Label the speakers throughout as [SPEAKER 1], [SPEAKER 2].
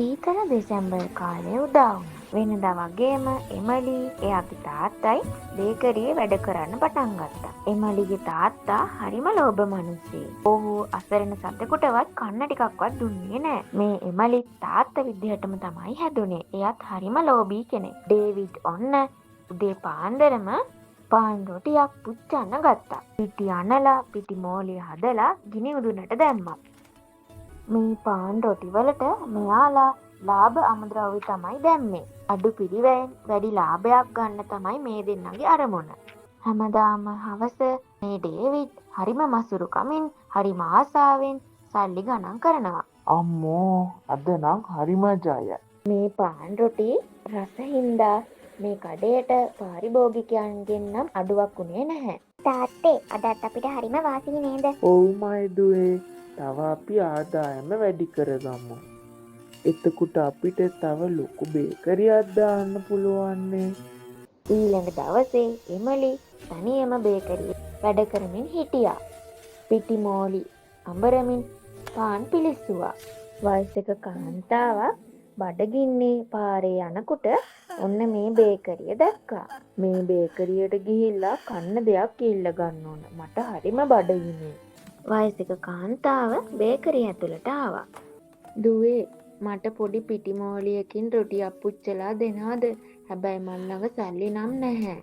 [SPEAKER 1] ඊතර දෙසැම්බර් කාලය උදා වුණා. වෙනදා වගේම එමලි එයාගේ තාත්තයි බේකරියේ වැඩ කරන්න පටන් ගත්තා. එමලිගේ තාත්තා හරිම ලෝභ මිනිස්සෙක්. ඔහු අසරණ සතෙකුටවත් කන්න ටිකක්වත් දුන්නේ නෑ. මේ එමලි තාත්තා විදිහටම තමයි හැදුනේ. එයාත් හරිම ලෝභී කෙනෙක්. ඩේවිඩ් ඔන්න උදේ පාන්දරම පාන් රොටියක් පුච්චන්න ගත්තා. පිටි අනලා පිටි මෝලිය හදලා ගිනි උදුනට දැම්මා. මේ පාන් රොටි වලට මෙයාලා ලාභ අමුද්‍රව්‍ය තමයි දැම්මේ. අඩු පිළිවෙන් වැඩි ලාභයක් ගන්න තමයි මේ දෙන්නගේ අරමුණ. හැමදාම හවස මේ ඩේවිඩ් හරිම මසුරුකමින් හරිම ආසාවෙන් සල්ලි ගණන් කරනවා.
[SPEAKER 2] අම්මෝ අද නම් හරිම ජය.
[SPEAKER 1] මේ පාන් රොටි රසින්දා මේ කඩේට පාරිභෝගිකයන්ගෙන් නම් අඩුවක් උනේ නැහැ. තාත්තේ අදත් අපිට හරිම වාසි නේද?
[SPEAKER 2] ඔව් මයි දුවේ. තව අපි ආදායම වැඩි කරගමු. එතකොට අපිට තව ලොකු බේකරියක් දාන්න පුළුවන්නේ.
[SPEAKER 1] ඊළඟ දවසේ එමලි තනියම බේකරියේ වැඩ කරමින් හිටියා. පිටි මෝලි අඹරමින් පාන් පිලිස්සුවා. වයසක කාන්තාවක් බඩගින්නේ පාරේ යනකොට ඔන්න මේ බේකරිය දැක්කා. මේ බේකරියට ගිහිල්ලා කන්න දෙයක් ඉල්ල ගන්න ඕන. මට හරිම බඩගින්නේ. වයසක කාන්තාව බේකරිය ඇතුළට ආවා. දුවේ මට පොඩි පිටි මෝලියකින් රොටියක් පුච්චලා දෙනවද? හැබැයි මන් ළඟ සල්ලි නම් නැහැ.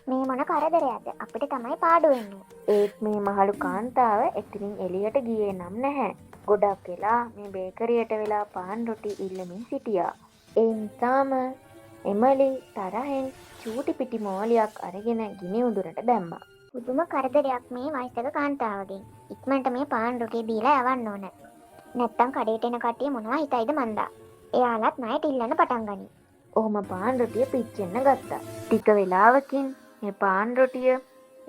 [SPEAKER 1] මේ මොන කරදරයක්ද? අපිට තමයි පාඩු වෙන්නේ. ඒත් මේ මහලු කාන්තාව එතනින් එළියට ගියේ නම් නැහැ. ගොඩක් වෙලා මේ බේකරියට වෙලා පාන් රොටි ඉල්ලමින් සිටියා. ඒ නිසාම එමලි තරහෙන් චූටි පිටි මෝලියක් අරගෙන ගිනි උදුනට දැම්මා. පුදුම කරදරයක් මේ වයසක කාන්තාවගෙන්. ඉක්මනට මේ පාන් රොටිය දීලා යවන්න ඕන. නැත්තම් කඩේට එන කට්ටිය මොනවා හිතයිද මන්දා. එයාලත් ණයට ඉල්ලන්න පටන් ගනී. ඔහොම පාන් රොටිය පිච්චෙන්න ගත්තා. ටික වෙලාවකින් මේ පාන් රොටිය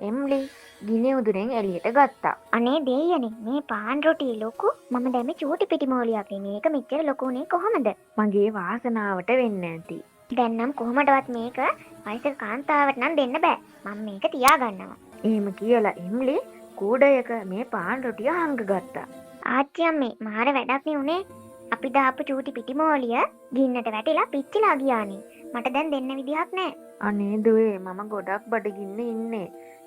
[SPEAKER 1] එම්ලි ගිනි උදුරෙන් එළියට ගත්තා. අනේ දෙයියනේ මේ පාන් රොටිය ලොකු. මම දැම්මේ චූටි පිටි මෝලියක් නේ. මේක මෙච්චර ලොකු උනේ කොහමද? මගේ වාසනාවට වෙන්නේ නැති. දැන් නම් කොහොමඩවත් මේක වයසක කාන්තාවට නම් දෙන්න බෑ. මම මේක තියාගන්නවා. එහෙම කියලා එම්ලි කූඩයක මේ පාන් රොටිය හංගගත්තා. ආච්චි අම්මේ මාර වැඩක් නේ උනේ. අපි දාපු චූටි පිටි මෝලිය ගින්නට වැටිලා පිච්චිලා ගියානේ. මට දැන් දෙන්න විදිහක් නැහැ. අනේ දුවේ මම ගොඩක් බඩගින්නේ ඉන්නේ.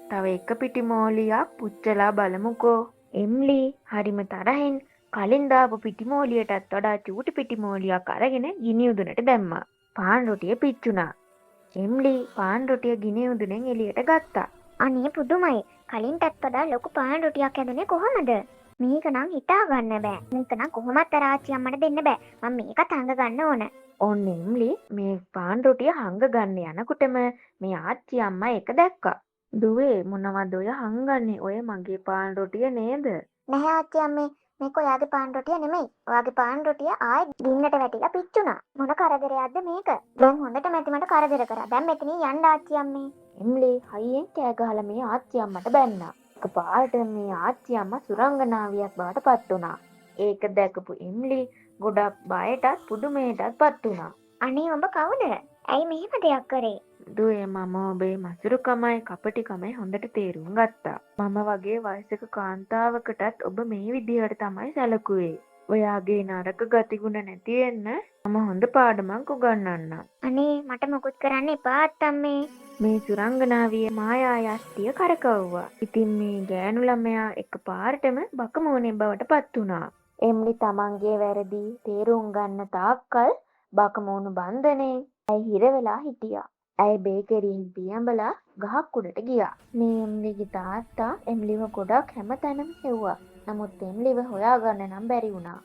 [SPEAKER 1] තව එක පිටි මෝලියක් පුච්චලා බලමුකෝ. එම්ලි හරිම තරහින් කලින් දාපු පිටි මෝලියටත් වඩා චූටි පිටි මෝලියක් අරගෙන ගිනි උදුනට දැම්මා. පාන් රොටිය පිච්චුණා. එම්ලි පාන් රොටිය ගිනි උදුනෙන් එළියට ගත්තා. අනේ පුදුමයි. කලින්ටත් වඩා ලොකු පාන් රොටියක් හැදුනේ කොහමද? මේක නම් හිතා ගන්න බෑ. මේක නම් කොහොමත් අර ආච්චි අම්මට දෙන්න බෑ. මම මේකත් හංග ගන්න ඕන. ඔන්න එම්ලි මේ පාන් රොටිය හංග ගන්න යනකොටම මේ ආච්චි අම්මා ඒක දැක්කා. දුවේ මොනවද ඔය හංගන්නේ? ඔය මගේ පාන් රොටිය නේද? නැහැ ආච්චි අම්මේ. මේක ඔයාගේ පාන් රොටිය නෙමෙයි. ඔයාගේ පාන් රොටිය ආයෙ ගින්නට වැටිලා පිච්චුණා. මොන කරදරයක්ද මේක? දැන් හොඳට මට කරදර කරා. දැන් මෙතනින් යන්න ආච්චි අම්මේ. එම්ලි හයියෙන් කෑ ගහලා මේ ආච්චි අම්මට බැන්නා. එකපාරට මේ ආච්චි අම්මා සුරංගනාවියක් බවට පත් වුණා. ඒක දැකපු එම්ලි ගොඩක් බයටත් පුදුමයටත් පත් වුණා. අනේ ඔබ කවුද? ඇයි මෙහෙම දෙයක් කරේ? දුවේ මම ඔබේ මසුරුකමයි කපටිකමයි හොඳට තේරුම් ගත්තා. මම වගේ වයසක කාන්තාවකටත් ඔබ මේ විදිහට තමයි සැලකුවේ. ඔයාගේ නරක ගතිගුණ නැති වෙන්න මම හොඳ පාඩමක් උගන්වන්නම්. අනේ මට මොකුත් කරන්න එපා අත්තම්මේ. මේ සුරංගනාවිය මායා යෂ්ටිය කරකවුවා. ඉතින් මේ ගෑනු ළමයා එකපාරටම බකමෝනේ බවට පත් වුණා. එම්ලි තමන්ගේ වැරදි තේරුම් ගන්න තාක්කල් බකමෝනු බන්ධනේ ඇයි හිර වෙලා හිටියා. ඇයි බේකරියෙන් පියඹලා ගහක් උඩට ගියා. මේ එම්ලිගේ තාත්තා එම්ලිව ගොඩක් හැමතැනම හෙව්වා. නමුත් එම්ලිව හොයාගන්න නම් බැරි වුණා.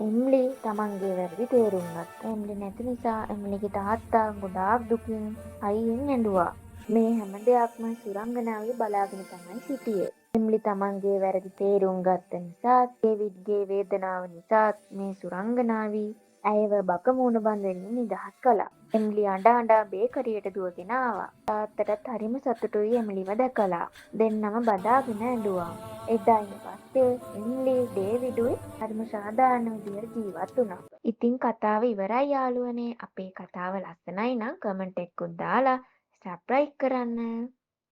[SPEAKER 1] එම්ලි තමන්ගේ වැරදි තේරුම් ගත්තා. එම්ලි නැති නිසා එම්ලිගේ තාත්තා ගොඩාක් දුකින් අයියෙන් ඇඬුවා. මේ හැම දෙයක්ම සුරංගනාවිය බලාගෙන තමයි සිටියේ. එම්ලි තමන්ගේ වැරදි තේරුම් ගත්ත නිසා ඩේවිඩ්ගේ වේදනාව නිසා මේ සුරංගනාවී ඇයව බකමූණු බන්ධනයෙන් නිදහස් කළා. එම්ලි අඬ බේකරියට දුවගෙන ආවා. තාත්තටත් හරිම සතුටුයි එම්ලිව දැකලා. දෙන්නම බදාගෙන ඇඬුවා. එදා පස්සේ එම්ලි ඩේවිඩුයි හරිම සාධාරණ විදිහට ජීවත් වුණා. ඉතින් කතාව ඉවරයි යාළුවනේ. අපේ කතාව ලස්සනයි නම් කමෙන්ට් එකක් දාලා සබ්ස්ක්‍රයිබ් කරන්න.